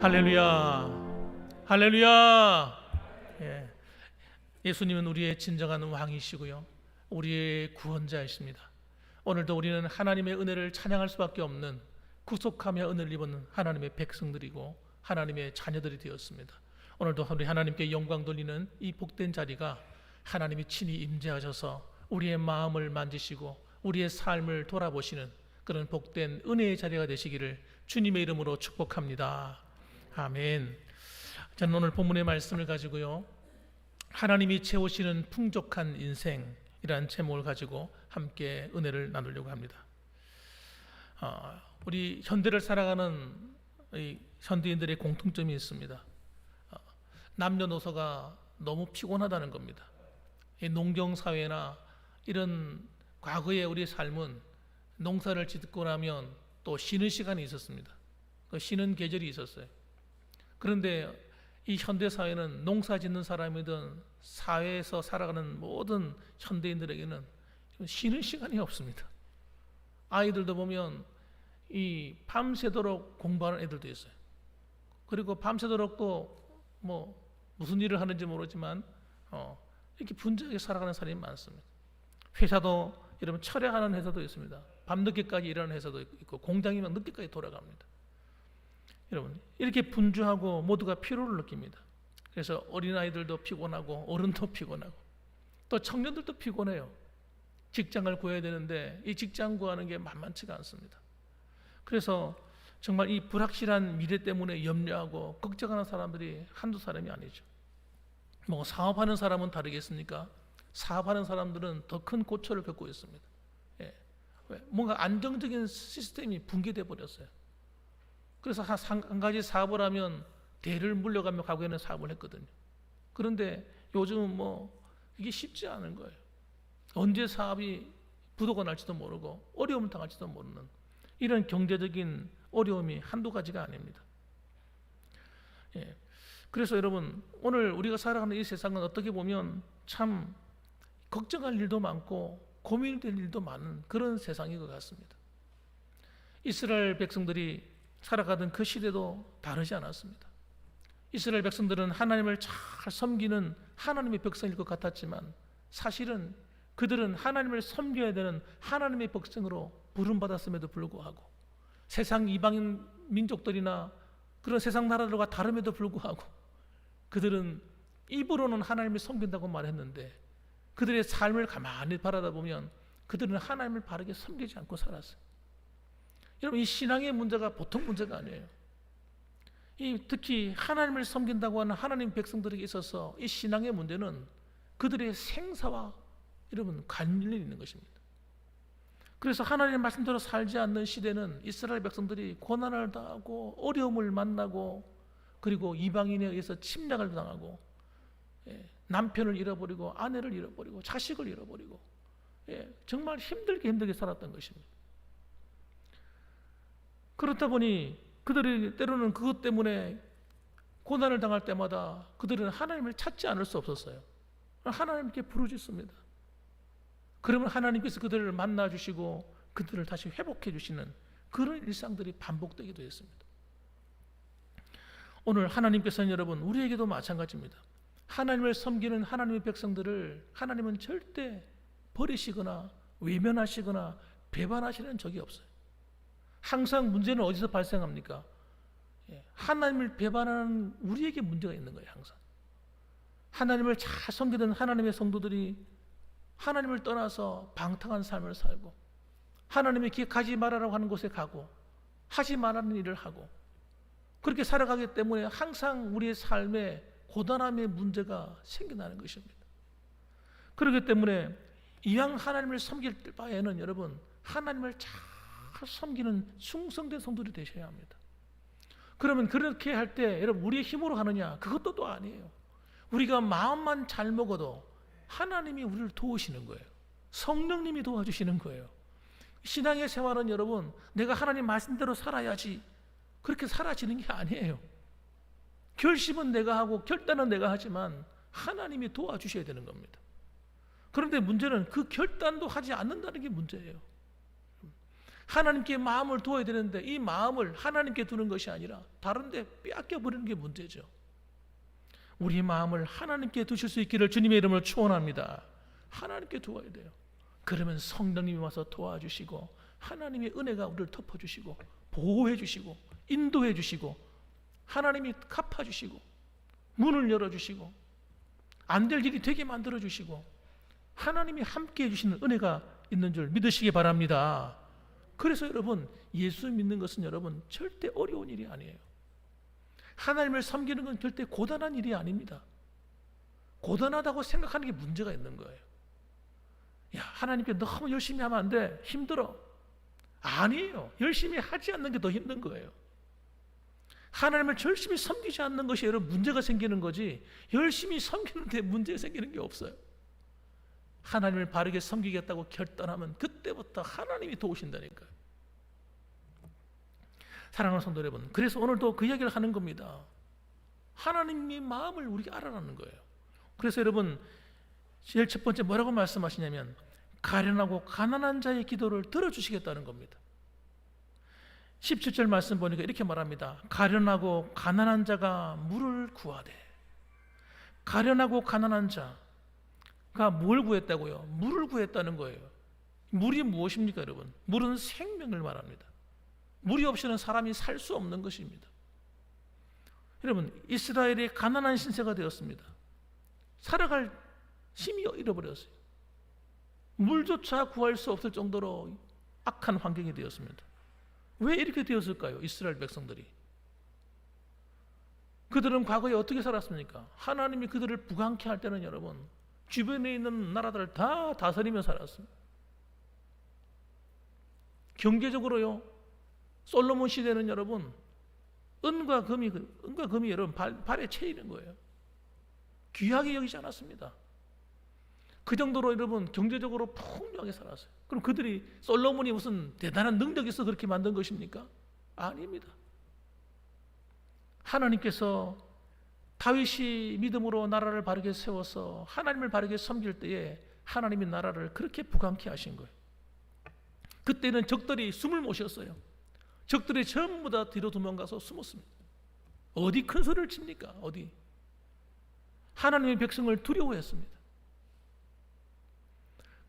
할렐루야, 할렐루야. 예. 예수님은 우리의 진정한 왕이시고요, 우리의 구원자이십니다. 오늘도 우리는 하나님의 은혜를 찬양할 수밖에 없는 구속하며 은혜를 입은 하나님의 백성들이고 하나님의 자녀들이 되었습니다. 오늘도 우리 하나님께 영광 돌리는 이 복된 자리가 하나님이 친히 임재하셔서 우리의 마음을 만지시고 우리의 삶을 돌아보시는 그런 복된 은혜의 자리가 되시기를 주님의 이름으로 축복합니다. 아멘. 저는 오늘 본문의 말씀을 가지고요, 하나님이 채우시는 풍족한 인생이라는 제목을 가지고 함께 은혜를 나누려고 합니다. 우리 현대를 살아가는 이 현대인들의 공통점이 있습니다. 남녀노소가 너무 피곤하다는 겁니다. 이 농경사회나 이런 과거의 우리의 삶은 농사를 짓고 나면 또 쉬는 시간이 있었습니다. 그 쉬는 계절이 있었어요. 그런데 이 현대사회는 농사 짓는 사람이든 사회에서 살아가는 모든 현대인들에게는 쉬는 시간이 없습니다. 아이들도 보면 이 밤새도록 공부하는 애들도 있어요. 그리고 밤새도록 또 뭐 무슨 일을 하는지 모르지만 이렇게 분주하게 살아가는 사람이 많습니다. 회사도 이러면 철야하는 회사도 있습니다. 밤늦게까지 일하는 회사도 있고 공장이면 늦게까지 돌아갑니다. 여러분, 이렇게 분주하고 모두가 피로를 느낍니다. 그래서 어린아이들도 피곤하고 어른도 피곤하고 또 청년들도 피곤해요. 직장을 구해야 되는데 이 직장 구하는 게 만만치가 않습니다. 그래서 정말 이 불확실한 미래 때문에 염려하고 걱정하는 사람들이 한두 사람이 아니죠. 뭐 사업하는 사람은 다르겠습니까? 사업하는 사람들은 더 큰 고초를 겪고 있습니다. 뭔가 안정적인 시스템이 붕괴돼 버렸어요. 그래서 한 가지 사업을 하면 대를 물려가며 과거에는 사업을 했거든요. 그런데 요즘은 뭐 이게 쉽지 않은 거예요. 언제 사업이 부도가 날지도 모르고 어려움을 당할지도 모르는 이런 경제적인 어려움이 한두 가지가 아닙니다. 그래서 여러분, 오늘 우리가 살아가는 이 세상은 어떻게 보면 참 걱정할 일도 많고 고민될 일도 많은 그런 세상인 것 같습니다. 이스라엘 백성들이 살아가던 그 시대도 다르지 않았습니다. 이스라엘 백성들은 하나님을 잘 섬기는 하나님의 백성일 것 같았지만 사실은 그들은 하나님을 섬겨야 되는 하나님의 백성으로 부름받았음에도 불구하고 세상 이방인 민족들이나 그런 세상 나라들과 다름에도 불구하고 그들은 입으로는 하나님을 섬긴다고 말했는데 그들의 삶을 가만히 바라다 보면 그들은 하나님을 바르게 섬기지 않고 살았어요. 여러분, 이 신앙의 문제가 보통 문제가 아니에요. 특히 하나님을 섬긴다고 하는 하나님 백성들에게 있어서 이 신앙의 문제는 그들의 생사와 여러분 관련이 있는 것입니다. 그래서 하나님의 말씀대로 살지 않는 시대는 이스라엘 백성들이 고난을 당하고 어려움을 만나고 그리고 이방인에 의해서 침략을 당하고 남편을 잃어버리고 아내를 잃어버리고 자식을 잃어버리고 정말 힘들게 살았던 것입니다. 그렇다 보니 그들이 때로는 그것 때문에 고난을 당할 때마다 그들은 하나님을 찾지 않을 수 없었어요. 하나님께 부르짖습니다. 그러면 하나님께서 그들을 만나 주시고 그들을 다시 회복해 주시는 그런 일상들이 반복되기도 했습니다. 오늘 하나님께서는 여러분 우리에게도 마찬가지입니다. 하나님을 섬기는 하나님의 백성들을 하나님은 절대 버리시거나 외면하시거나 배반하시는 적이 없어요. 항상 문제는 어디서 발생합니까? 하나님을 배반하는 우리에게 문제가 있는 거예요. 항상 하나님을 잘 섬기던 하나님의 성도들이 하나님을 떠나서 방탕한 삶을 살고 하나님의 길 가지 말아라고 하는 곳에 가고 하지 말라는 일을 하고 그렇게 살아가기 때문에 항상 우리의 삶에 고단함의 문제가 생겨나는 것입니다. 그렇기 때문에 이왕 하나님을 섬길 바에는 여러분 하나님을 잘 섬기는 충성된 성도들이 되셔야 합니다. 그러면 그렇게 할 때 여러분 우리의 힘으로 하느냐? 그것도 또 아니에요. 우리가 마음만 잘 먹어도 하나님이 우리를 도우시는 거예요. 성령님이 도와주시는 거예요. 신앙의 생활은 여러분 내가 하나님 말씀대로 살아야지 그렇게 사라지는 게 아니에요. 결심은 내가 하고 결단은 내가 하지만 하나님이 도와주셔야 되는 겁니다. 그런데 문제는 그 결단도 하지 않는다는 게 문제예요. 하나님께 마음을 두어야 되는데 이 마음을 하나님께 두는 것이 아니라 다른 데 빼앗겨 버리는 게 문제죠. 우리 마음을 하나님께 두실 수 있기를 주님의 이름으로 축원합니다. 하나님께 두어야 돼요. 그러면 성령님이 와서 도와주시고 하나님의 은혜가 우리를 덮어주시고 보호해주시고 인도해주시고 하나님이 갚아주시고 문을 열어주시고 안 될 일이 되게 만들어주시고 하나님이 함께해 주시는 은혜가 있는 줄 믿으시기 바랍니다. 그래서 여러분, 예수 믿는 것은 여러분 절대 어려운 일이 아니에요. 하나님을 섬기는 건 절대 고단한 일이 아닙니다. 고단하다고 생각하는 게 문제가 있는 거예요. 야, 하나님께 너무 열심히 하면 안 돼, 힘들어. 아니에요. 열심히 하지 않는 게 더 힘든 거예요. 하나님을 열심히 섬기지 않는 것이 여러분 문제가 생기는 거지, 열심히 섬기는데 문제가 생기는 게 없어요. 하나님을 바르게 섬기겠다고 결단하면 그때부터 하나님이 도우신다니까요. 사랑하는 성도 여러분, 그래서 오늘도 그 이야기를 하는 겁니다. 하나님의 마음을 우리가 알아라는 거예요. 그래서 여러분, 제일 첫 번째 뭐라고 말씀하시냐면 가련하고 가난한 자의 기도를 들어주시겠다는 겁니다. 17절 말씀 보니까 이렇게 말합니다. 가련하고 가난한 자가 물을 구하되. 가련하고 가난한 자가 뭘 구했다고요? 물을 구했다는 거예요. 물이 무엇입니까, 여러분? 물은 생명을 말합니다. 물이 없이는 사람이 살 수 없는 것입니다. 여러분, 이스라엘이 가난한 신세가 되었습니다. 살아갈 힘이 잃어버렸어요. 물조차 구할 수 없을 정도로 악한 환경이 되었습니다. 왜 이렇게 되었을까요? 이스라엘 백성들이. 그들은 과거에 어떻게 살았습니까? 하나님이 그들을 부강케 할 때는 여러분 주변에 있는 나라들을 다 다스리며 살았습니다. 경제적으로요, 솔로몬 시대는 여러분 은과 금이 여러분 발에 채이는 거예요. 귀하게 여기지 않았습니다. 그 정도로 여러분 경제적으로 풍요하게 살았어요. 그럼 그들이 솔로몬이 무슨 대단한 능력이 있어 그렇게 만든 것입니까? 아닙니다. 하나님께서 다윗이 믿음으로 나라를 바르게 세워서 하나님을 바르게 섬길 때에 하나님이 나라를 그렇게 부강케 하신 거예요. 그때는 적들이 숨을 못 쉬었어요. 적들이 전부 다 뒤로 도망가서 숨었습니다. 어디 큰 소리를 칩니까? 어디? 하나님의 백성을 두려워했습니다.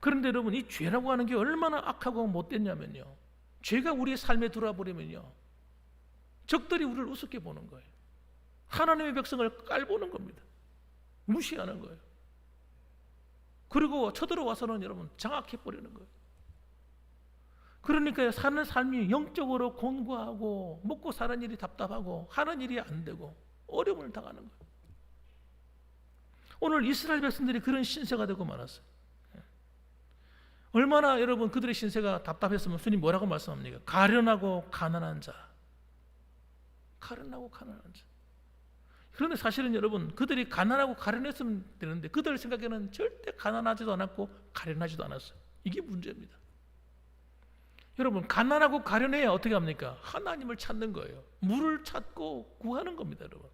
그런데 여러분, 이 죄라고 하는 게 얼마나 악하고 못됐냐면요, 죄가 우리의 삶에 들어와 버리면요 적들이 우리를 우습게 보는 거예요. 하나님의 백성을 깔보는 겁니다. 무시하는 거예요. 그리고 쳐들어와서는 여러분 장악해 버리는 거예요. 그러니까 사는 삶이 영적으로 곤고하고 먹고 사는 일이 답답하고 하는 일이 안 되고 어려움을 당하는 거예요. 오늘 이스라엘 백성들이 그런 신세가 되고 말았어요. 얼마나 여러분 그들의 신세가 답답했으면 주님 뭐라고 말씀합니까? 가련하고 가난한 자. 가련하고 가난한 자. 그런데 사실은 여러분 그들이 가난하고 가련했으면 되는데 그들 생각에는 절대 가난하지도 않았고 가련하지도 않았어요. 이게 문제입니다. 여러분, 가난하고 가련해야 어떻게 합니까? 하나님을 찾는 거예요. 물을 찾고 구하는 겁니다, 여러분.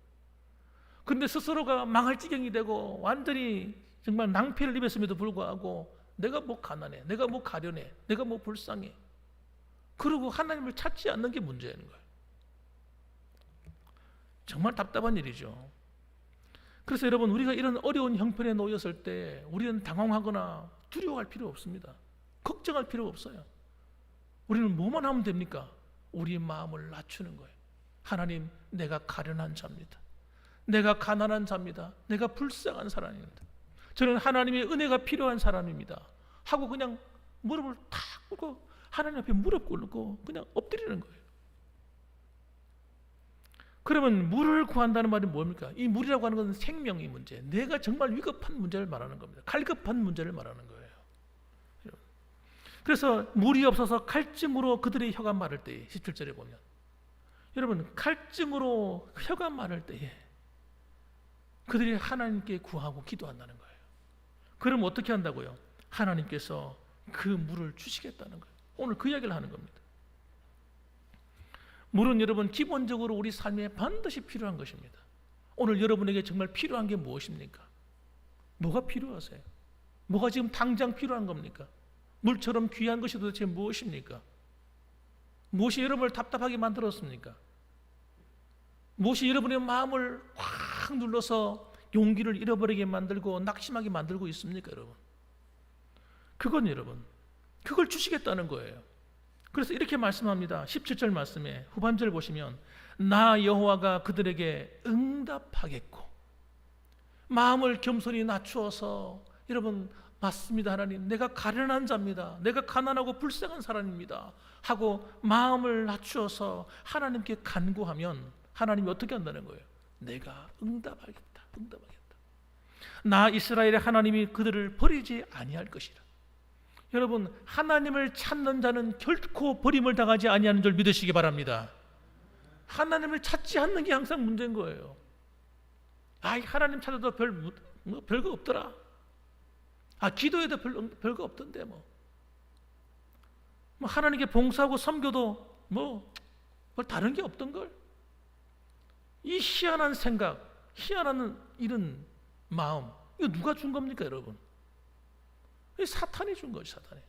그런데 스스로가 망할 지경이 되고 완전히 정말 낭패를 입었음에도 불구하고 내가 뭐 가난해, 내가 뭐 가련해, 내가 뭐 불쌍해, 그리고 하나님을 찾지 않는 게 문제인 거예요. 정말 답답한 일이죠. 그래서 여러분, 우리가 이런 어려운 형편에 놓였을 때 우리는 당황하거나 두려워할 필요 없습니다. 걱정할 필요 없어요. 우리는 뭐만 하면 됩니까? 우리의 마음을 낮추는 거예요. 하나님, 내가 가련한 자입니다. 내가 가난한 자입니다. 내가 불쌍한 사람입니다. 저는 하나님의 은혜가 필요한 사람입니다 하고 그냥 무릎을 탁 꿇고 하나님 앞에 무릎 꿇고 그냥 엎드리는 거예요. 그러면 물을 구한다는 말이 뭡니까? 이 물이라고 하는 것은 생명의 문제, 내가 정말 위급한 문제를 말하는 겁니다. 갈급한 문제를 말하는 거예요. 그래서 물이 없어서 칼증으로 그들의 혀가 마를 때에, 17절에 보면 여러분, 칼증으로 혀가 마를 때에 그들이 하나님께 구하고 기도한다는 거예요. 그럼 어떻게 한다고요? 하나님께서 그 물을 주시겠다는 거예요. 오늘 그 이야기를 하는 겁니다. 물은 여러분 기본적으로 우리 삶에 반드시 필요한 것입니다. 오늘 여러분에게 정말 필요한 게 무엇입니까? 뭐가 필요하세요? 뭐가 지금 당장 필요한 겁니까? 물처럼 귀한 것이 도대체 무엇입니까? 무엇이 여러분을 답답하게 만들었습니까? 무엇이 여러분의 마음을 확 눌러서 용기를 잃어버리게 만들고 낙심하게 만들고 있습니까, 여러분? 그건 여러분, 그걸 주시겠다는 거예요. 그래서 이렇게 말씀합니다. 17절 말씀에 후반절 보시면 나 여호와가 그들에게 응답하겠고, 마음을 겸손히 낮추어서 여러분, 맞습니다 하나님, 내가 가련한 자입니다, 내가 가난하고 불쌍한 사람입니다 하고 마음을 낮추어서 하나님께 간구하면 하나님이 어떻게 한다는 거예요? 내가 응답하겠다. 나 이스라엘의 하나님이 그들을 버리지 아니할 것이라. 여러분, 하나님을 찾는 자는 결코 버림을 당하지 아니하는 줄 믿으시기 바랍니다. 하나님을 찾지 않는 게 항상 문제인 거예요. 하나님 찾아도 별거 없더라. 기도해도 별거 없던데 뭐 하나님께 봉사하고 섬겨도 뭐 다른 게 없던 걸. 이 희한한 생각, 희한한 이런 마음, 이거 누가 준 겁니까, 여러분? 사탄이 준 거죠, 사탄이.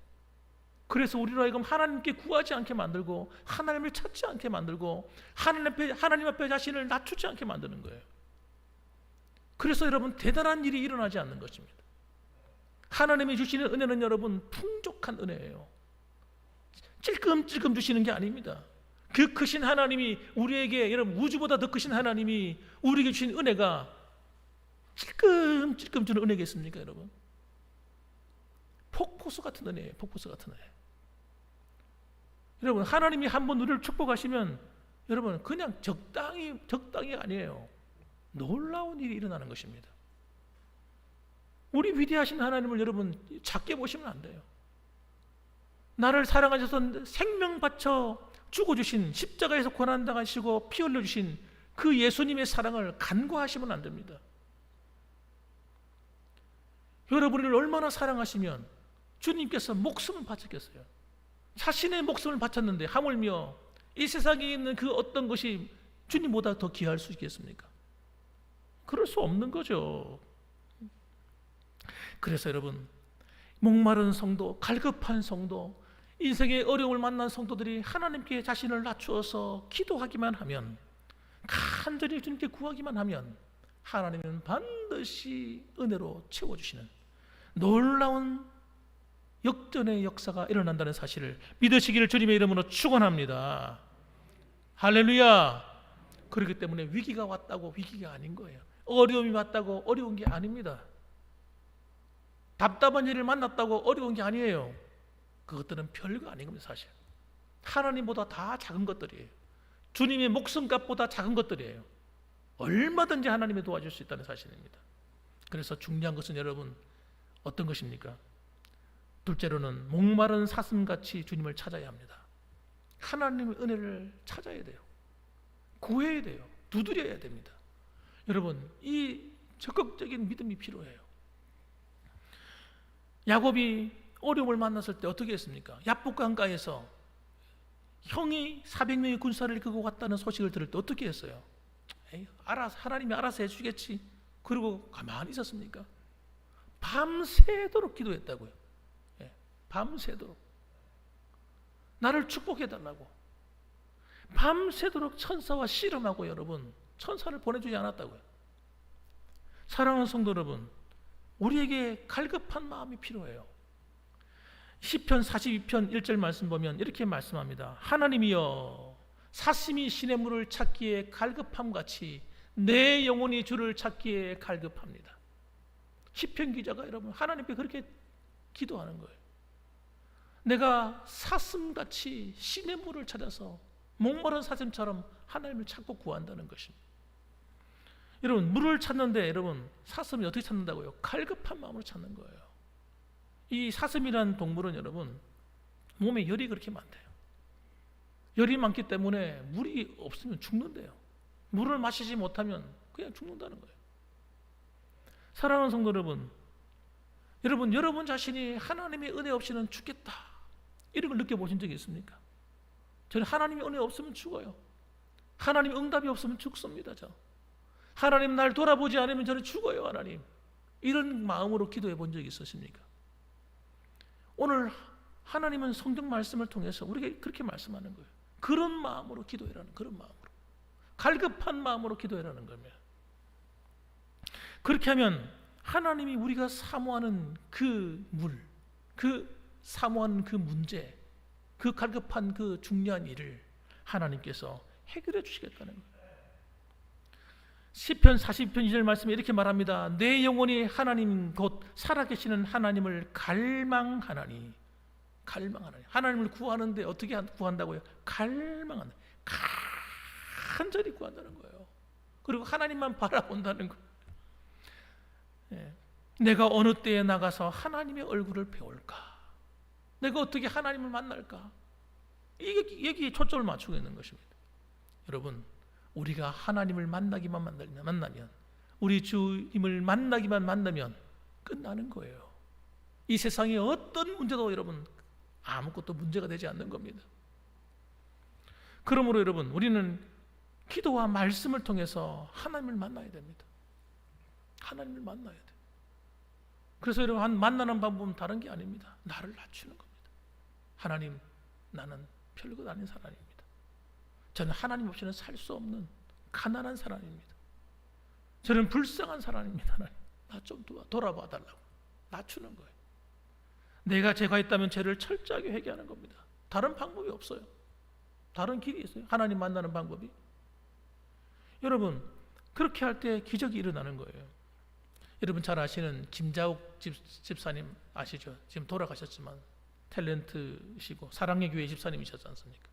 그래서 우리로 하여금 하나님께 구하지 않게 만들고, 하나님을 찾지 않게 만들고, 하나님 앞에 자신을 낮추지 않게 만드는 거예요. 그래서 여러분, 대단한 일이 일어나지 않는 것입니다. 하나님이 주시는 은혜는 여러분, 풍족한 은혜예요. 찔끔찔끔 주시는 게 아닙니다. 그 크신 하나님이 우리에게, 여러분, 우주보다 더 크신 하나님이 우리에게 주신 은혜가 찔끔찔끔 주는 은혜겠습니까, 여러분? 폭포수 같은 은혜예요. 폭포수 같은 은혜. 여러분, 하나님이 한번 우리를 축복하시면 여러분, 그냥 적당히 아니에요. 놀라운 일이 일어나는 것입니다. 우리 위대하신 하나님을 여러분 작게 보시면 안 돼요. 나를 사랑하셔서 생명 바쳐 죽어주신, 십자가에서 고난당하시고 피 흘려주신 그 예수님의 사랑을 간과하시면 안 됩니다. 여러분을 얼마나 사랑하시면 주님께서 목숨을 바쳤겠어요. 자신의 목숨을 바쳤는데 하물며 이 세상에 있는 그 어떤 것이 주님보다 더 귀할 수 있겠습니까? 그럴 수 없는 거죠. 그래서 여러분, 목마른 성도, 갈급한 성도, 인생의 어려움을 만난 성도들이 하나님께 자신을 낮추어서 기도하기만 하면, 간절히 주님께 구하기만 하면 하나님은 반드시 은혜로 채워주시는 놀라운 역전의 역사가 일어난다는 사실을 믿으시기를 주님의 이름으로 축원합니다. 할렐루야. 그렇기 때문에 위기가 왔다고 위기가 아닌 거예요. 어려움이 왔다고 어려운 게 아닙니다. 답답한 일을 만났다고 어려운 게 아니에요. 그것들은 별거 아닌 겁니다. 사실 하나님보다 다 작은 것들이에요. 주님의 목숨값보다 작은 것들이에요. 얼마든지 하나님이 도와줄 수 있다는 사실입니다. 그래서 중요한 것은 여러분 어떤 것입니까? 둘째로는 목마른 사슴같이 주님을 찾아야 합니다. 하나님의 은혜를 찾아야 돼요. 구해야 돼요. 두드려야 됩니다. 여러분, 이 적극적인 믿음이 필요해요. 야곱이 어려움을 만났을 때 어떻게 했습니까? 야복 강가에서 형이 400명의 군사를 끌고 왔다는 소식을 들을 때 어떻게 했어요? 하나님이 알아서 해주겠지. 그리고 가만히 있었습니까? 밤새도록 기도했다고요. 밤새도록 나를 축복해달라고 밤새도록 천사와 씨름하고 여러분 천사를 보내주지 않았다고요. 사랑하는 성도 여러분, 우리에게 갈급한 마음이 필요해요. 시편 42편 1절 말씀 보면 이렇게 말씀합니다. 하나님이여, 사슴이 시냇물을 찾기에 갈급함같이 내 영혼이 주를 찾기에 갈급합니다. 시편 기자가 여러분 하나님께 그렇게 기도하는 거예요. 내가 사슴같이 시냇물을 찾아서 목마른 사슴처럼 하나님을 찾고 구한다는 것입니다. 여러분, 물을 찾는데 여러분 사슴이 어떻게 찾는다고요? 갈급한 마음으로 찾는 거예요. 이 사슴이라는 동물은 여러분 몸에 열이 그렇게 많대요. 열이 많기 때문에 물이 없으면 죽는데요. 물을 마시지 못하면 그냥 죽는다는 거예요. 사랑하는 성도 여러분 자신이 하나님의 은혜 없이는 죽겠다, 이런 걸 느껴보신 적이 있습니까? 저는 하나님의 은혜 없으면 죽어요. 하나님 응답이 없으면 죽습니다. 하나님 날 돌아보지 않으면 저는 죽어요. 하나님, 이런 마음으로 기도해 본 적이 있으십니까? 오늘 하나님은 성경 말씀을 통해서 우리에게 그렇게 말씀하는 거예요. 그런 마음으로 기도해라는, 그런 마음으로, 갈급한 마음으로 기도해라는 겁니다. 그렇게 하면 하나님이 우리가 사모하는 그 그 사모하는 그 문제, 그 갈급한 그 중요한 일을 하나님께서 해결해 주시겠다는 거예요. 시편 40편 2절 말씀에 이렇게 말합니다. 내 영혼이 하나님 곧 살아계시는 하나님을 갈망하나니. 하나님을 구하는데 어떻게 구한다고요? 갈망한다. 간절히 구한다는 거예요. 그리고 하나님만 바라본다는 거예요. 내가 어느 때에 나가서 하나님의 얼굴을 배울까? 내가 어떻게 하나님을 만날까? 여기에 초점을 맞추고 있는 것입니다. 여러분, 우리가 하나님을 만나면, 우리 주님을 만나면 끝나는 거예요. 이 세상의 어떤 문제도 여러분 아무것도 문제가 되지 않는 겁니다. 그러므로 여러분, 우리는 기도와 말씀을 통해서 하나님을 만나야 됩니다. 하나님을 만나야 돼요. 그래서 여러분, 만나는 방법은 다른 게 아닙니다. 나를 낮추는 겁니다. 하나님, 나는 별것 아닌 사람입니다. 저는 하나님 없이는 살 수 없는 가난한 사람입니다. 저는 불쌍한 사람입니다. 하나님, 나 좀 돌아봐 달라고 낮추는 거예요. 내가 죄가 있다면 죄를 철저하게 회개하는 겁니다. 다른 방법이 없어요. 다른 길이 있어요. 하나님 만나는 방법이. 여러분, 그렇게 할 때 기적이 일어나는 거예요. 여러분 잘 아시는 김자욱 집사님 아시죠? 지금 돌아가셨지만 탤런트시고 사랑의 교회 집사님이셨지 않습니까?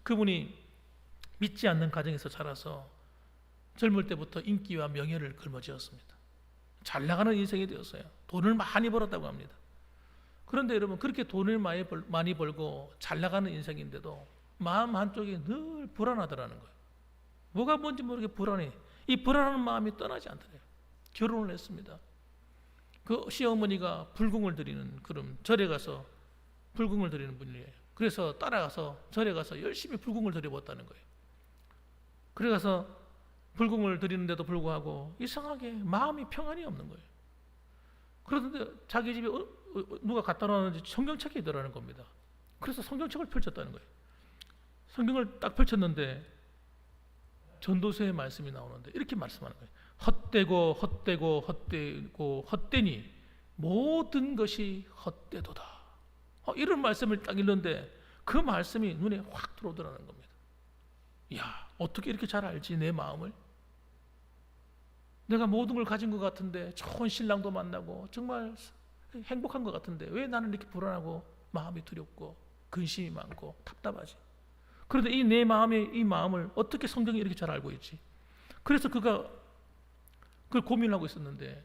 그분이 믿지 않는 가정에서 자라서 젊을 때부터 인기와 명예를 걸머쥐었습니다. 잘 나가는 인생이 되었어요. 돈을 많이 벌었다고 합니다. 그런데 여러분, 그렇게 돈을 많이 벌고 잘 나가는 인생인데도 마음 한쪽이 늘 불안하더라는 거예요. 뭐가 뭔지 모르게 불안해. 이 불안한 마음이 떠나지 않더래요. 결혼을 했습니다. 그 시어머니가 불궁을 드리는 그런 절에 가서 불궁을 드리는 분이에요. 그래서 따라가서 절에 가서 열심히 불궁을 드려봤다는 거예요. 그래서 불궁을 드리는데도 불구하고 이상하게 마음이 평안이 없는 거예요. 그런데 자기 집에 누가 갖다 놨는지 성경책이 있더라는 겁니다. 그래서 성경책을 펼쳤다는 거예요. 성경을 딱 펼쳤는데 전도서의 말씀이 나오는데 이렇게 말씀하는 거예요. 헛되니 모든 것이 헛되도다. 이런 말씀을 딱 읽는데 그 말씀이 눈에 확 들어오더라는 겁니다. 야, 어떻게 이렇게 잘 알지 내 마음을? 내가 모든 걸 가진 것 같은데 좋은 신랑도 만나고 정말 행복한 것 같은데 왜 나는 이렇게 불안하고 마음이 두렵고 근심이 많고 답답하지? 그런데 내 마음의 이 마음을 어떻게 성경이 이렇게 잘 알고 있지? 그래서 그가 그걸 고민하고 있었는데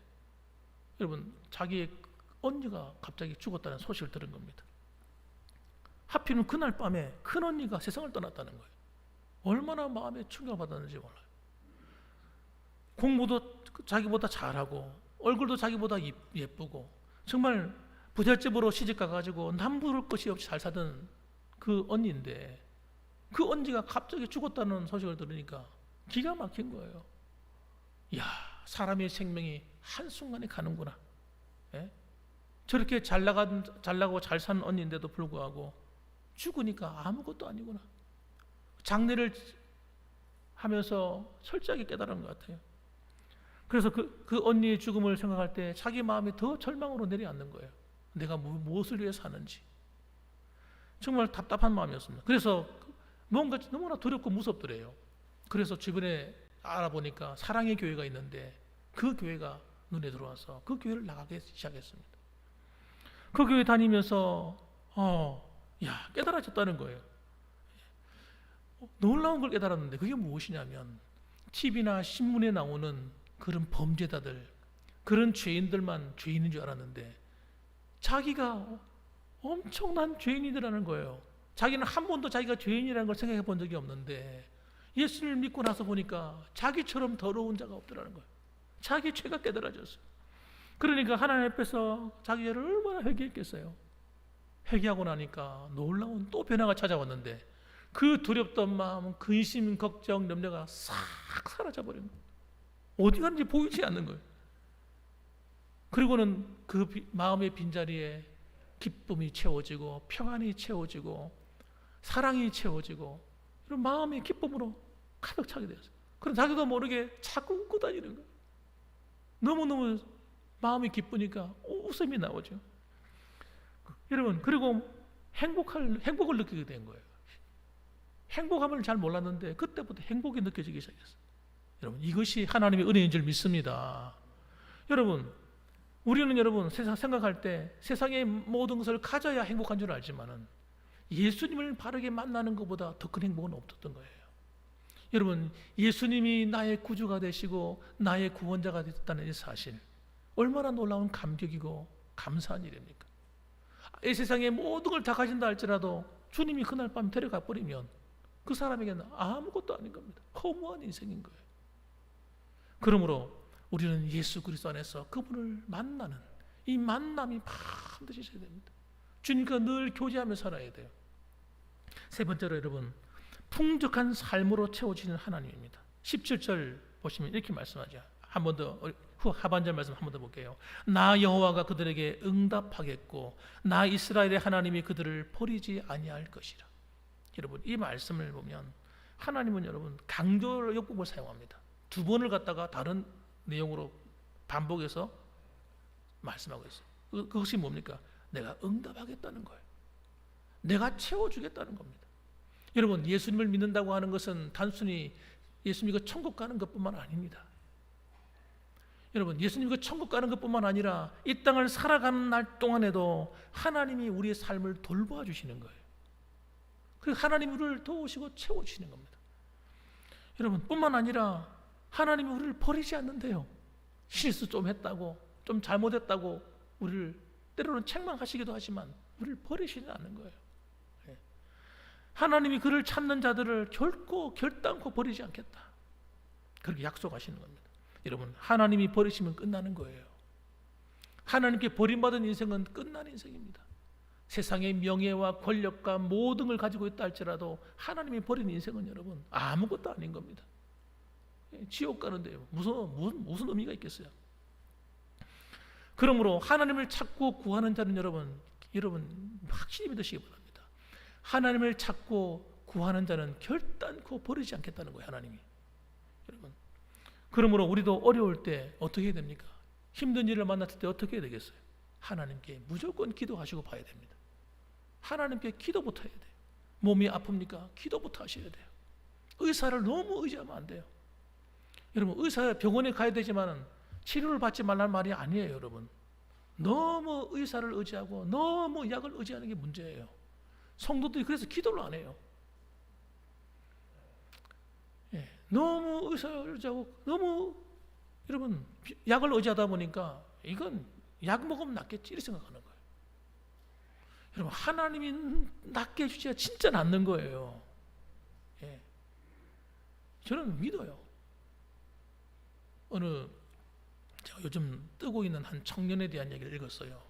여러분, 자기의 언니가 갑자기 죽었다는 소식을 들은 겁니다. 하필이면 그날 밤에 큰 언니가 세상을 떠났다는 거예요. 얼마나 마음에 충격받았는지 몰라요. 공부도 자기보다 잘하고 얼굴도 자기보다 예쁘고 정말 부잣집으로 시집가가지고 남부를 것이 없이 잘 사던 그 언니인데 그 언니가 갑자기 죽었다는 소식을 들으니까 기가 막힌 거예요. 이야, 사람의 생명이 한순간에 가는구나. 예? 저렇게 잘 나가고 잘 사는 언니인데도 불구하고 죽으니까 아무것도 아니구나. 장례를 하면서 철저하게 깨달은 것 같아요. 그래서 그 언니의 죽음을 생각할 때 자기 마음이 더 절망으로 내려앉는 거예요. 내가 무엇을 위해 사는지. 정말 답답한 마음이었습니다. 그래서 뭔가 너무나 두렵고 무섭더래요. 그래서 주변에 알아보니까 사랑의 교회가 있는데 그 교회가 눈에 들어와서 그 교회를 나가기 시작했습니다. 그 교회 다니면서 깨달아졌다는 거예요. 놀라운 걸 깨달았는데 그게 무엇이냐면 TV나 신문에 나오는 그런 범죄자들, 그런 죄인들만 죄인인 줄 알았는데 자기가 엄청난 죄인이라는 거예요. 자기는 한 번도 자기가 죄인이라는 걸 생각해 본 적이 없는데 예수를 믿고 나서 보니까 자기처럼 더러운 자가 없더라는 거예요. 자기 죄가 깨달아졌어요. 그러니까 하나님 앞에서 자기 죄를 얼마나 회개했겠어요. 회개하고 나니까 놀라운 또 변화가 찾아왔는데 그 두렵던 마음, 근심, 걱정, 염려가 싹 사라져버린 거예요. 어디 갔는지 보이지 않는 거예요. 그리고는 그 마음의 빈자리에 기쁨이 채워지고 평안이 채워지고 사랑이 채워지고 이런 마음의 기쁨으로 가득 차게 되었어요. 그럼 자기도 모르게 자꾸 웃고 다니는 거예요. 너무너무 마음이 기쁘니까 웃음이 나오죠. 여러분, 그리고 행복을 느끼게 된 거예요. 행복함을 잘 몰랐는데 그때부터 행복이 느껴지기 시작했어요. 여러분, 이것이 하나님의 은혜인 줄 믿습니다. 여러분, 우리는 여러분 세상 생각할 때 세상의 모든 것을 가져야 행복한 줄 알지만은 예수님을 바르게 만나는 것보다 더 큰 행복은 없었던 거예요. 여러분, 예수님이 나의 구주가 되시고 나의 구원자가 되었다는 이 사실, 얼마나 놀라운 감격이고 감사한 일입니까? 이 세상의 모든 걸 다 가진다 할지라도 주님이 그날 밤 데려가 버리면 그 사람에게는 아무것도 아닌 겁니다. 허무한 인생인 거예요. 그러므로 우리는 예수 그리스도 안에서 그분을 만나는 이 만남이 반드시 있어야 됩니다. 주님과 늘 교제하며 살아야 돼요. 세 번째로 여러분, 풍족한 삶으로 채워지는 하나님입니다. 17절 보시면 이렇게 말씀하죠. 한 번 더, 하반절 말씀 한 번 더 볼게요. 나 여호와가 그들에게 응답하겠고 나 이스라엘의 하나님이 그들을 버리지 아니할 것이라. 여러분, 이 말씀을 보면 하나님은 여러분 강조요법을 사용합니다. 두 번을 갖다가 다른 내용으로 반복해서 말씀하고 있어요. 그것이 뭡니까? 내가 응답하겠다는 거예요. 내가 채워주겠다는 겁니다. 여러분, 예수님을 믿는다고 하는 것은 단순히 예수 믿고 천국 가는 것뿐만 아닙니다. 여러분, 예수님 그 천국 가는 것뿐만 아니라 이 땅을 살아가는 날 동안에도 하나님이 우리의 삶을 돌봐 주시는 거예요. 그 하나님이 우리를 도우시고 채워주시는 겁니다. 여러분, 뿐만 아니라 하나님이 우리를 버리지 않는데요. 실수 좀 했다고, 좀 잘못했다고 우리를 때로는 책망하시기도 하지만 우리를 버리시지 않는 거예요. 하나님이 그를 찾는 자들을 결단코 버리지 않겠다, 그렇게 약속하시는 겁니다. 여러분, 하나님이 버리시면 끝나는 거예요. 하나님께 버림받은 인생은 끝난 인생입니다. 세상의 명예와 권력과 모든 걸 가지고 있다 할지라도 하나님이 버린 인생은 여러분 아무것도 아닌 겁니다. 지옥 가는데요, 무슨 의미가 있겠어요? 그러므로 하나님을 찾고 구하는 자는 여러분 확실히 믿으시기 바랍니다. 하나님을 찾고 구하는 자는 결단코 버리지 않겠다는 거예요, 하나님이. 여러분, 그러므로 우리도 어려울 때 어떻게 해야 됩니까? 힘든 일을 만났을 때 어떻게 해야 되겠어요? 하나님께 무조건 기도하시고 봐야 됩니다. 하나님께 기도부터 해야 돼요. 몸이 아픕니까? 기도부터 하셔야 돼요. 의사를 너무 의지하면 안 돼요. 여러분, 병원에 가야 되지만 치료를 받지 말라는 말이 아니에요. 여러분, 너무 의사를 의지하고 너무 약을 의지하는 게 문제예요. 성도들이 그래서 기도를 안 해요. 너무 의사를 의지하고 너무 여러분 약을 의지하다 보니까 이건 약 먹으면 낫겠지 이렇게 생각하는 거예요. 여러분, 하나님이 낫게 해주셔야 진짜 낫는 거예요. 저는 믿어요. 제가 요즘 뜨고 있는 한 청년에 대한 얘기를 읽었어요.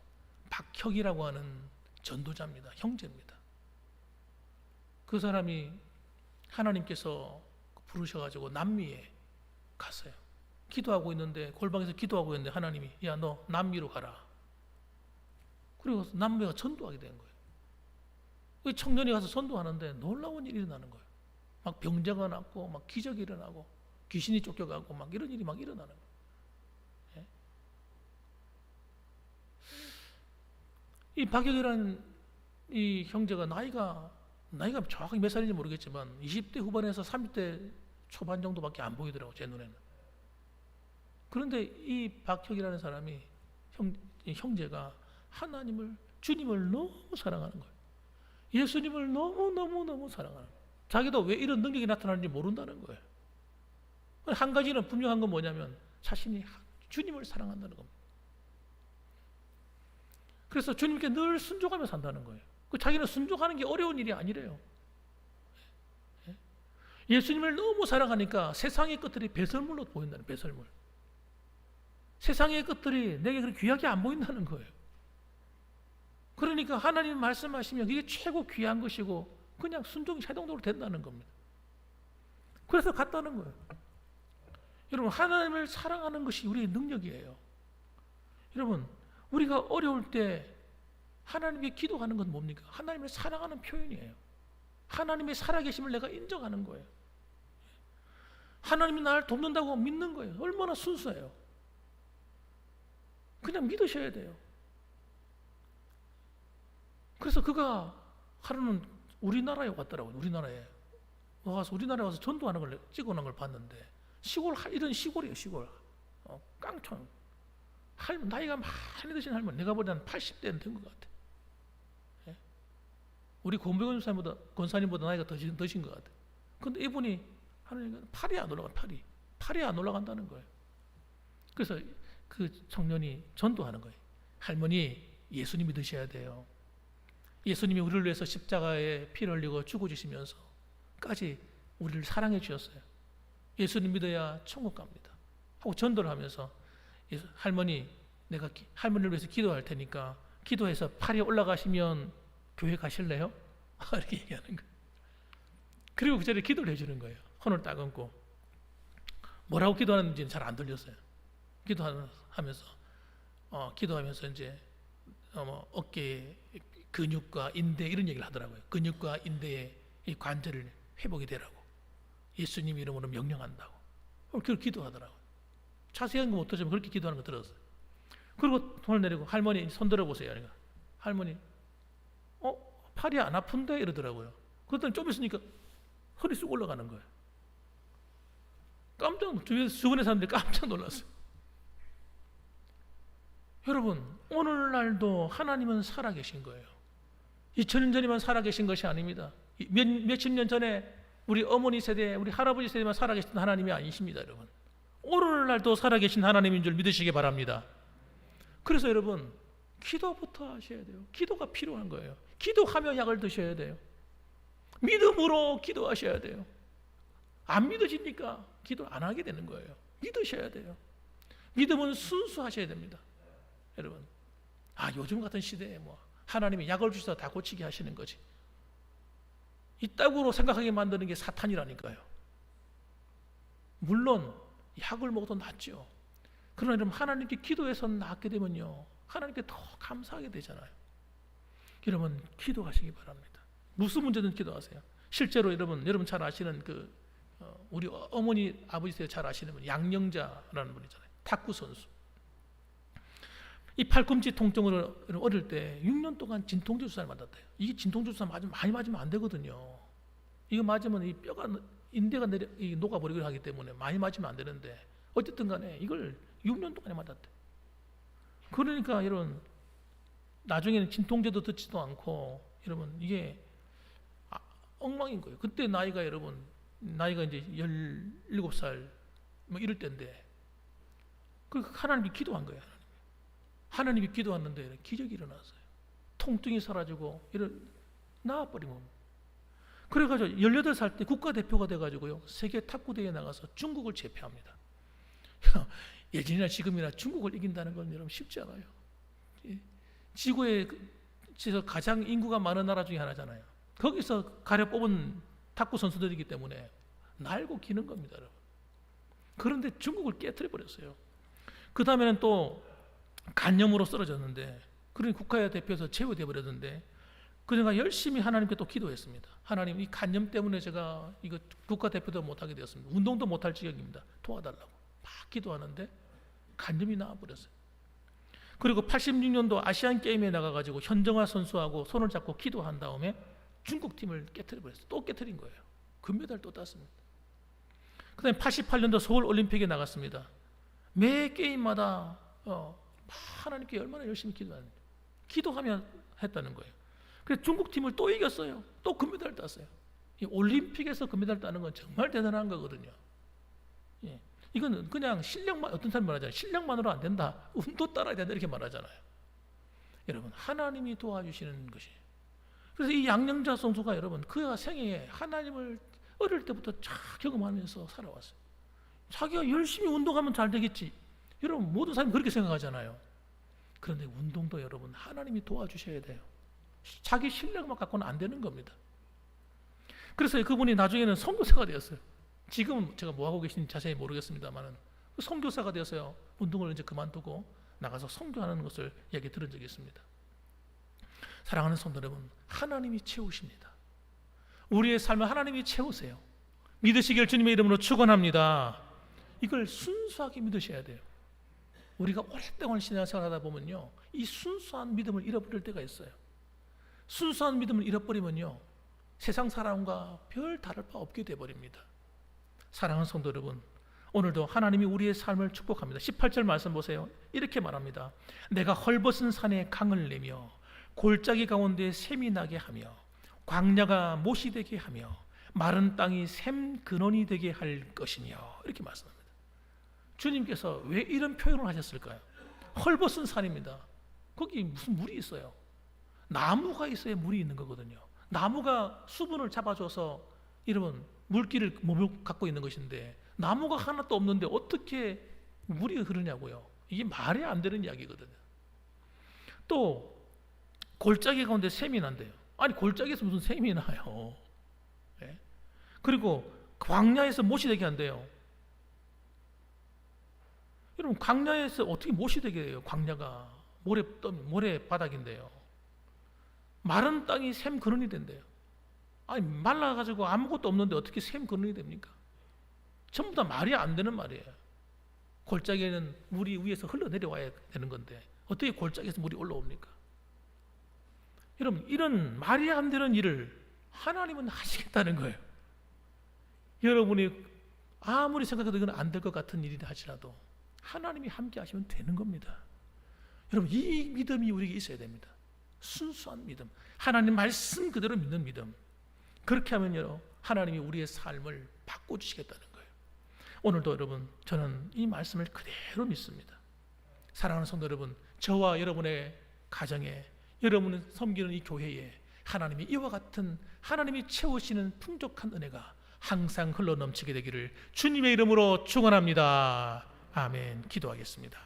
박혁이라고 하는 전도자입니다. 형제입니다. 그 사람이 하나님께서 부르셔가지고 남미에 갔어요. 기도하고 있는데, 골방에서 기도하고 있는데 하나님이 야, 너 남미로 가라. 그리고 남미가 전도하게 된 거예요. 그 청년이 가서 전도하는데 놀라운 일이 일어나는 거예요. 막 병자가 낫고 막 기적이 일어나고 귀신이 쫓겨가고 막 이런 일이 막 일어나는 거예요. 이 박혁이라는 이 형제가 나이가 정확하게 몇 살인지 모르겠지만 20대 후반에서 30대 초반 정도밖에 안 보이더라고요, 제 눈에는. 그런데 이 박혁이라는 사람이 형제가 주님을 너무 사랑하는 거예요. 예수님을 너무 사랑하는 거예요. 자기도 왜 이런 능력이 나타나는지 모른다는 거예요. 한 가지는 분명한 건 뭐냐면 자신이 주님을 사랑한다는 겁니다. 그래서 주님께 늘 순종하며 산다는 거예요. 자기는 순종하는 게 어려운 일이 아니래요. 예수님을 너무 사랑하니까 세상의 것들이 배설물로 보인다는, 배설물. 세상의 것들이 내게 그렇게 귀하게 안 보인다는 거예요. 그러니까 하나님 말씀하시면 이게 최고 귀한 것이고 그냥 순종이 자동적으로 된다는 겁니다. 그래서 갔다는 거예요. 여러분, 하나님을 사랑하는 것이 우리의 능력이에요. 여러분, 우리가 어려울 때 하나님께 기도하는 건 뭡니까? 하나님을 사랑하는 표현이에요. 하나님의 살아계심을 내가 인정하는 거예요. 하나님이 나를 돕는다고 믿는 거예요. 얼마나 순수해요. 그냥 믿으셔야 돼요. 그래서 그가 하루는 우리나라에 왔더라고요. 우리나라에 와서 우리나라에 와서 전도하는 걸 찍어놓은 걸 봤는데 이런 시골이에요. 시골. 깡촌. 나이가 많이 드신 할머니. 내가 보기엔 80대는 된 것 같아. 예? 우리 권사님보다 나이가 더 드신 것 같아. 근데 이분이 하나님 팔이 안 올라가. 팔이 안 올라간다는 거예요. 그래서 그 청년이 전도하는 거예요. 할머니, 예수님 믿으셔야 돼요. 예수님이 우리를 위해서 십자가에 피를 흘리고 죽어주시면서까지 우리를 사랑해 주셨어요. 예수님 믿어야 천국 갑니다. 하고 전도를 하면서 할머니, 내가 할머니를 위해서 기도할 테니까 기도해서 팔이 올라가시면 교회 가실래요? 이렇게 얘기하는 거예요. 그리고 그 자리에 기도를 해주는 거예요. 손을 딱 얹고. 뭐라고 기도하는지는 잘 안 들렸어요. 기도하면서 이제 어깨에 근육과 인대 이런 얘기를 하더라고요. 근육과 인대의 이 관절을 회복이 되라고 예수님 이름으로 명령한다고. 그렇게 기도하더라고요. 자세한 거 못 들었지만 그렇게 기도하는 거 들었어요. 그리고 손을 내리고 할머니 손 들어보세요. 그러니까 할머니 팔이 안 아픈데 이러더라고요. 그랬더니 좀 있으니까 허리 쑥 올라가는 거예요. 주변의 사람들이 깜짝 놀랐어요. 여러분, 오늘날도 하나님은 살아계신 거예요. 2000년 전에만 살아계신 것이 아닙니다. 몇십 년 전에 우리 어머니 세대, 우리 할아버지 세대만 살아계신 하나님이 아니십니다, 여러분. 오늘날도 살아계신 하나님인 줄 믿으시기 바랍니다. 그래서 여러분, 기도부터 하셔야 돼요. 기도가 필요한 거예요. 기도하며 약을 드셔야 돼요. 믿음으로 기도하셔야 돼요. 안 믿어지니까 기도 안 하게 되는 거예요. 믿으셔야 돼요. 믿음은 순수하셔야 됩니다. 여러분, 요즘 같은 시대에 하나님이 약을 주셔서 다 고치게 하시는 거지. 이따구로 생각하게 만드는 게 사탄이라니까요. 물론 약을 먹어도 낫죠. 그러나 여러분, 하나님께 기도해서 낫게 되면요, 하나님께 더 감사하게 되잖아요. 여러분, 기도하시기 바랍니다. 무슨 문제든 기도하세요. 실제로 여러분 잘 아시는 우리 어머니 아버지 세대 잘 아시는 분, 양영자라는 분이잖아요. 탁구 선수. 이 팔꿈치 통증으로 어릴 때 6년 동안 진통제 주사를 맞았대요. 이게 진통제 주사 많이 맞으면 안 되거든요. 이거 맞으면 이 뼈가 인대가 녹아버리기도 하기 때문에 많이 맞으면 안 되는데 어쨌든 간에 이걸 6년 동안에 맞았대. 그러니까 여러분, 나중에는 진통제도 듣지도 않고 여러분, 이게 엉망인 거예요. 그때 나이가 이제 17살 이럴 때인데 하나님이 기도한 거예요. 하나님이 기도했는데 기적이 일어났어요. 통증이 사라지고 나아버리면. 그래가지고 18살 때 국가대표가 돼가지고요, 세계 탁구대회에 나가서 중국을 제패합니다. 예전이나 지금이나 중국을 이긴다는 건 여러분 쉽지 않아요. 지구에서 가장 인구가 많은 나라 중에 하나잖아요. 거기서 가려 뽑은 탁구 선수들이기 때문에 날고 기는 겁니다, 여러분. 그런데 중국을 깨트려 버렸어요. 그 다음에는 또 간염으로 쓰러졌는데, 그러니 국가대표에서 제외돼 버렸는데, 그러니까 열심히 하나님께 또 기도했습니다. 하나님, 이 간염 때문에 제가 이거 국가대표도 못하게 되었습니다. 운동도 못할 지경입니다. 도와달라고 막 기도하는데 간염이 나와버렸어요. 그리고 86년도 아시안 게임에 나가가지고 현정화 선수하고 손을 잡고 기도한 다음에 중국 팀을 깨트려 버렸어요. 또 깨트린 거예요. 금메달 또 땄습니다. 그 다음에 88년도 서울 올림픽에 나갔습니다. 매 게임마다 하나님께 얼마나 열심히 기도하며 했다는 거예요. 그래서 중국 팀을 또 이겼어요. 또 금메달 땄어요. 이 올림픽에서 금메달 따는 건 정말 대단한 거거든요. 예. 이거는 그냥 실력만, 어떤 사람이 말하잖아요. 실력만으로 안 된다. 운도 따라야 된다. 이렇게 말하잖아요. 여러분, 하나님이 도와주시는 것이에요. 그래서 이 양영자 선수가 여러분, 그가 생애에 하나님을 어릴 때부터 쫙 경험하면서 살아왔어요. 자기가 열심히 운동하면 잘 되겠지. 여러분, 모든 사람이 그렇게 생각하잖아요. 그런데 운동도 여러분, 하나님이 도와주셔야 돼요. 자기 실력만 갖고는 안 되는 겁니다. 그래서 그분이 나중에는 선교사가 되었어요. 지금은 제가 뭐 하고 계신지 자세히 모르겠습니다만 선교사가 되어서요, 운동을 이제 그만두고 나가서 선교하는 것을 얘기 들은 적이 있습니다. 사랑하는 성도 여러분, 하나님이 채우십니다. 우리의 삶을 하나님이 채우세요. 믿으시길 주님의 이름으로 축원합니다. 이걸 순수하게 믿으셔야 돼요. 우리가 오랫동안 신앙생활 하다 보면요, 이 순수한 믿음을 잃어버릴 때가 있어요. 순수한 믿음을 잃어버리면요, 세상 사람과 별 다를 바 없게 되어버립니다. 사랑하는 성도 여러분, 오늘도 하나님이 우리의 삶을 축복합니다. 18절 말씀 보세요. 이렇게 말합니다. 내가 헐벗은 산에 강을 내며 골짜기 가운데 샘이 나게 하며 광야가 못이 되게 하며 마른 땅이 샘 근원이 되게 할 것이며, 이렇게 말씀합니다. 주님께서 왜 이런 표현을 하셨을까요? 헐벗은 산입니다. 거기 무슨 물이 있어요? 나무가 있어야 물이 있는 거거든요. 나무가 수분을 잡아줘서 이러면 물기를 몸을 갖고 있는 것인데, 나무가 하나도 없는데 어떻게 물이 흐르냐고요. 이게 말이 안 되는 이야기거든요. 또 골짜기 가운데 샘이 난대요. 아니, 골짜기에서 무슨 샘이 나요? 네? 그리고 광야에서 못이 되게 한대요. 여러분, 광야에서 어떻게 못이 되게 해요? 광야가 모래 바닥인데요. 마른 땅이 샘 근원이 된대요. 아니, 말라가지고 아무것도 없는데 어떻게 샘 근원이 됩니까? 전부 다 말이 안 되는 말이에요. 골짜기에는 물이 위에서 흘러내려와야 되는 건데 어떻게 골짜기에서 물이 올라옵니까? 여러분, 이런 말이 안 되는 일을 하나님은 하시겠다는 거예요. 여러분이 아무리 생각해도 이건 안 될 것 같은 일이라 할지라도 하나님이 함께 하시면 되는 겁니다. 여러분, 이 믿음이 우리에게 있어야 됩니다. 순수한 믿음, 하나님 말씀 그대로 믿는 믿음. 그렇게 하면요, 하나님이 우리의 삶을 바꿔주시겠다는 거예요. 오늘도 여러분, 저는 이 말씀을 그대로 믿습니다. 사랑하는 성도 여러분, 저와 여러분의 가정에, 여러분을 섬기는 이 교회에 하나님이 이와 같은 하나님이 채우시는 풍족한 은혜가 항상 흘러넘치게 되기를 주님의 이름으로 축원합니다. 아멘. 기도하겠습니다.